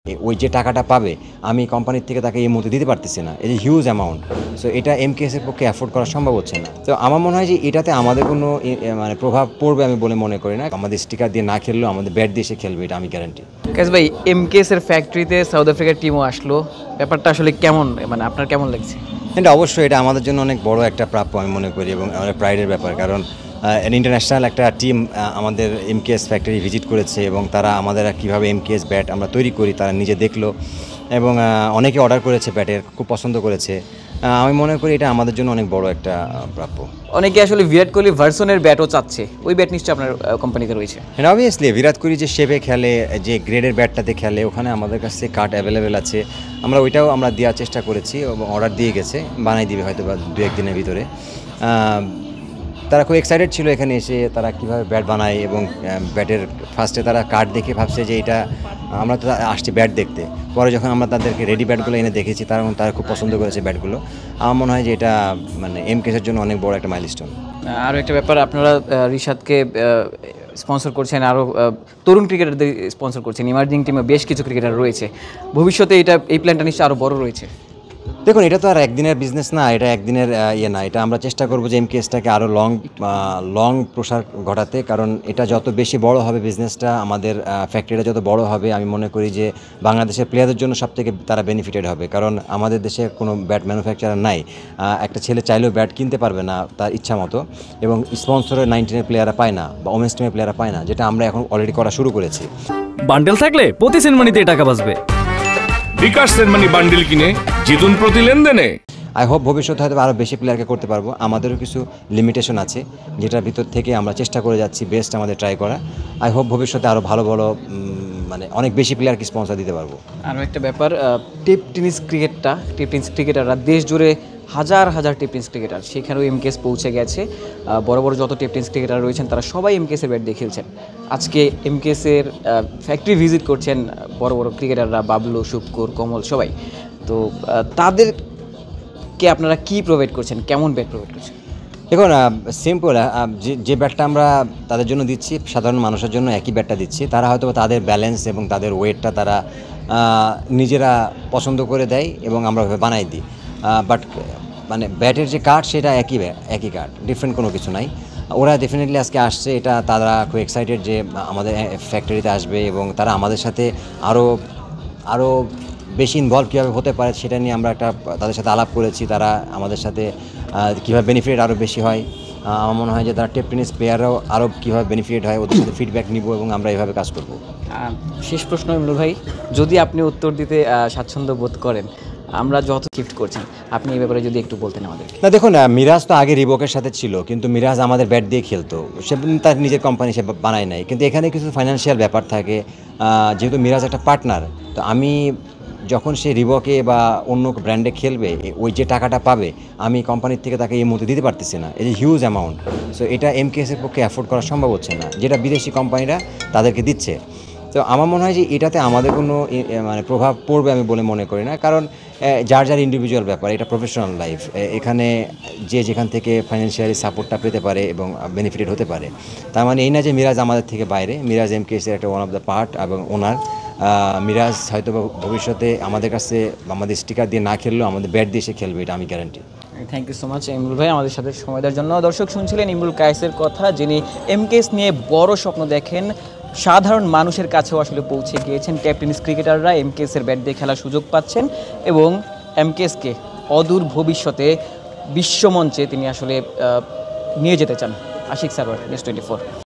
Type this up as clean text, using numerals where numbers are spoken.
ওই যে টাকাটা পাবে আমি কোম্পানির থেকে তাকে এই মুহূর্তে দিতে পারতেছি না, এই যে হিউজ অ্যামাউন্ট। সো এটা এমকেএস এর পক্ষে অ্যাফোর্ড করা সম্ভব হচ্ছে না। তো আমার মনে হয় যে এটাতে আমাদের কোনো মানে প্রভাব পড়বে আমি বলে মনে করি না। আমাদের স্টিকার দিয়ে না খেললেও আমাদের ব্যাট দিয়ে সে খেলবে, এটা আমি গ্যারান্টি। কাজ ভাই, এমকেএস এর ফ্যাক্টরিতে সাউথ আফ্রিকার টিমও আসলো, ব্যাপারটা আসলে কেমন, মানে আপনার কেমন লাগছে? এটা অবশ্যই এটা আমাদের জন্য অনেক বড় একটা প্রাপ্য আমি মনে করি এবং অনেক প্রাইডের ব্যাপার, কারণ ইন্টারন্যাশনাল একটা টিম আমাদের এমকেএস ফ্যাক্টরি ভিজিট করেছে এবং তারা আমাদের কীভাবে এমকেএস ব্যাট আমরা তৈরি করি তারা নিজে দেখলো এবং অনেকে অর্ডার করেছে, ব্যাটের খুব পছন্দ করেছে। আমি মনে করি এটা আমাদের জন্য অনেক বড় একটা প্রাপ্য। অনেকে আসলে বিরাট কোহলি ভার্সনের ব্যাটও চাচ্ছে, ওই ব্যাট নিশ্চয়ই আপনার কোম্পানিতে রয়েছে। হ্যাঁ, অবভিয়াসলি বিরাট কোহলি যে শেপে খেলে, যে গ্রেডের ব্যাটটাতে খেলে, ওখানে আমাদের কাছে কার্ড অ্যাভেলেবেল আছে। আমরা ওইটাও আমরা দেওয়ার চেষ্টা করেছি এবং অর্ডার দিয়ে গেছে, বানাই দিবে হয়তো বা 2-1 দিনের ভিতরে। তারা খুব এক্সাইটেড ছিল এখানে এসে, তারা কীভাবে ব্যাট বানায় এবং ব্যাটের ফার্স্টে তারা কার্ড দেখে ভাবছে যে এটা আমরা তো আসছি ব্যাট দেখতে। পরে যখন আমরা তাদেরকে রেডি ব্যাটগুলো এনে দেখেছি তারা খুব পছন্দ করেছে ব্যাটগুলো। আমার মনে হয় যে এটা মানে এমকেএসের জন্য অনেক বড় একটা মাইলস্টোন। আরও একটা ব্যাপার, আপনারা রিশাদকে স্পন্সর করছেন, আরও তরুণ ক্রিকেটারদের স্পন্সর করছেন, ইমার্জিং টিমে বেশ কিছু ক্রিকেটার রয়েছে। ভবিষ্যতে এই প্ল্যানটা নিশ্চয়ই আরও বড় রয়েছে। দেখুন, এটা তো আর একদিনের বিজনেস না, এটা একদিনের না। এটা আমরা চেষ্টা করবো যে এমকেএসটাকে আরও লং প্রসার ঘটাতে, কারণ এটা যত বেশি বড় হবে বিজনেসটা, আমাদের ফ্যাক্টরিটা যত বড় হবে, আমি মনে করি যে বাংলাদেশের প্লেয়ারদের জন্য সবথেকে তারা বেনিফিটেড হবে। কারণ আমাদের দেশে কোনো ব্যাট ম্যানুফ্যাকচারার নাই, একটা ছেলে চাইলেও ব্যাট কিনতে পারবে না তার ইচ্ছা মতো, এবং স্পন্সরের 19-এর প্লেয়াররা পায় না বা ওমেন্স টিমের প্লেয়াররা পায় না, যেটা আমরা এখন অলরেডি করা শুরু করেছি। বান্ডেল থাকলে প্রতি সেনমানিতে টাকা বাঁচবে। বিকাশ সেনমানি বান্ডেল কিনে জিতুন প্রতি লেনদেনে। আই হোপ ভবিষ্যতে হয়তো আরও বেশি প্লেয়ারকে করতে পারবো। আমাদেরও কিছু লিমিটেশন আছে, যেটার ভিতর থেকে আমরা চেষ্টা করে যাচ্ছি বেস্ট আমাদের ট্রাই করা। আই হোপ ভবিষ্যতে আরও ভালো মানে অনেক বেশি প্লেয়ারকে স্পন্সর দিতে পারবো। আরও একটা ব্যাপার, টেপ টেনিস ক্রিকেটাররা দেশ জুড়ে হাজার হাজার টেপ টেনিস ক্রিকেটার, সেখানেও এমকেএস পৌঁছে গেছে। বড় বড় যত টেপ টেনিস ক্রিকেটার রয়েছেন তারা সবাই এমকেএসের ব্যাট দিয়ে খেলছেন। আজকে এমকেএসের ফ্যাক্টরি ভিজিট করছেন বড় বড় ক্রিকেটাররা, বাবলু, শুভকর, কমল, সবাই। তো তাদেরকে আপনারা কি প্রোভাইড করছেন, কেমন ব্যাট প্রোভাইড করছেন? দেখুন, সিম্পল, যে ব্যাটটা আমরা তাদের জন্য দিচ্ছি, সাধারণ মানুষের জন্য একই ব্যাটটা দিচ্ছি। তারা হয়তো তাদের ব্যালেন্স এবং তাদের ওয়েটটা তারা নিজেরা পছন্দ করে দেয় এবং আমরা বানাই দিই। বাট মানে ব্যাটের যে কার্ড সেটা একই কার্ড, ডিফারেন্ট কোনো কিছু নাই। ওরা ডেফিনেটলি আজকে আসছে, এটা তারা খুব এক্সাইটেড যে আমাদের ফ্যাক্টরিতে আসবে এবং তারা আমাদের সাথে আরও বেশি ইনভলভ কীভাবে হতে পারে সেটা নিয়ে আমরা তাদের সাথে আলাপ করেছি। তারা আমাদের সাথে কীভাবে বেনিফিট আরও বেশি হয়, আমার মনে হয় যে তারা টেপ টেনিস প্লেয়াররাও আরও কীভাবে বেনিফিট হয়, ওদের সাথে ফিডব্যাক নিব এবং আমরা এইভাবে কাজ করব। শেষ প্রশ্ন ইমরুল ভাই, যদি আপনি উত্তর দিতে স্বাচ্ছন্দ্য বোধ করেন, আমরা যত গিফট করছেন আপনি এই ব্যাপারে যদি একটু বলতেন আমাদের। না দেখুন, মিরাজ তো আগে রিবকের সাথে ছিল, কিন্তু মিরাজ আমাদের ব্যাট দিয়ে খেলতো, সে তার নিজের কোম্পানি সে বানায় নাই। কিন্তু এখানে কিছু ফাইন্যান্সিয়াল ব্যাপার থাকে, যেহেতু মিরাজ একটা পার্টনার, তো আমি যখন সে রিবকে বা অন্য ব্র্যান্ডে খেলবে, ওই যে টাকাটা পাবে আমি কোম্পানির থেকে তাকে এই মুহূর্তে দিতে পারতেছি না, এই যে হিউজ অ্যামাউন্ট। সো এটা এমকেএস এর পক্ষে অ্যাফোর্ড করা সম্ভব হচ্ছে না, যেটা বিদেশি কোম্পানিরা তাদেরকে দিচ্ছে। তো আমার মনে হয় যে এটাতে আমাদের কোনো মানে প্রভাব পড়বে আমি বলে মনে করি না, কারণ যার ইন্ডিভিজুয়াল ব্যাপার, এটা প্রফেশনাল লাইফ। এখানে যেখান থেকে ফাইন্যান্সিয়ালি সাপোর্টটা পেতে পারে এবং বেনিফিটেড হতে পারে, তার মানে এই না যে মিরাজ আমাদের থেকে বাইরে। মিরাজ এমকেএসের একটা ওয়ান অফ দ্য পার্ট এবং ওনার। মিরাজ হয়তো ভবিষ্যতে আমাদের কাছে আমাদের স্টিকার দিয়ে না খেললেও আমাদের ব্যাট দিয়ে সে খেলবে, এটা আমি guarantee. Thank you so much Imrul ভাই আমাদের সাথে সময় দেওয়ার জন্য। দর্শক শুনছিলেন ইমরুল কায়েসের কথা, যিনি এমকেএস নিয়ে বড় স্বপ্ন দেখেন, সাধারণ মানুষের কাছেও আসলে পৌঁছে গিয়েছেন। টেপ টেনিস ক্রিকেটাররা এমকেএসের ব্যাট দিয়ে খেলার সুযোগ পাচ্ছেন এবং এমকেএসকে অদূর ভবিষ্যতে বিশ্বমঞ্চে তিনি আসলে নিয়ে যেতে চান। আশিক সারওয়ার, নিউজ 24।